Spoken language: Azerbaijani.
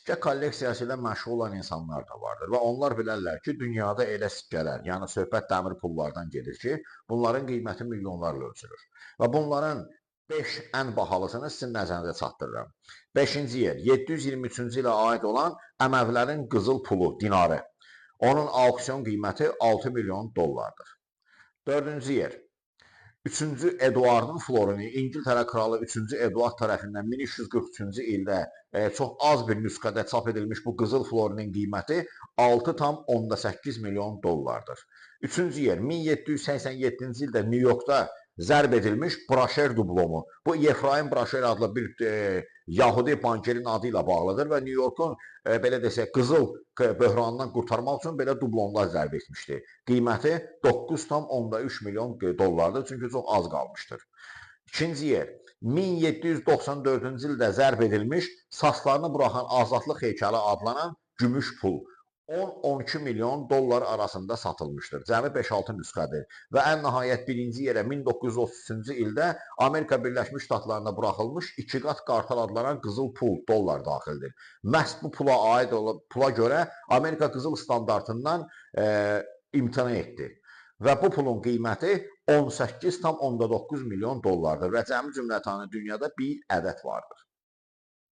Sikkə kolleksiyası ilə məşğul olan insanlar da vardır və onlar bilərlər ki, dünyada elə sikkələr, yəni söhbət dəmir pullardan gedir ki, bunların qiyməti milyonlarla ölçülür. Və bunların 5 ən bahalısını sizin nəzərinizə çatdırıram. 5-ci yer 723-cü ilə aid olan Əməvilərin qızıl pulu, dinarı. Onun auksion qiyməti 6 milyon dollardır. 4-cü yer 3-cü Eduardın florini İngiltərə kralı 3-cü Eduard tərəfindən 1343-cü ildə çox az bir nüsxədə çap edilmiş bu qızıl florinin qiyməti 6,8 milyon dollardır. 3-cü yer 1787-ci ildə New Yorkda zərb edilmiş broşer dublomu. Bu Yefraim Broşer adlı bir Yahudi bankerin adı ilə bağlıdır və New Yorkun belə desək qızıl böhranından qurtarmaq üçün belə dublonlar zərb etmişdi. Qiyməti 9,3 milyon dollardır, çünki çox az qalmışdır. İkinci yer 1794-cü ildə zərb edilmiş saçlarını buraxan azadlıq heykəli adlanan gümüş pul. 10-12 milyon dollar arasında satılmışdır. Cəmi 5-6 nüsxədir. Və ən nəhayət birinci yerə 1933-cü ildə Amerika Birləşmiş Ştatlarında buraxılmış 2 qat qartal adlanan qızıl pul, dollar daxildir. Məhz bu pula aid olan pula görə Amerika qızıl standartından imtina etdi. Və bu pulun qiyməti 18,9 milyon dollardır və cəmi cümlətanı dünyada bir ədəd vardır.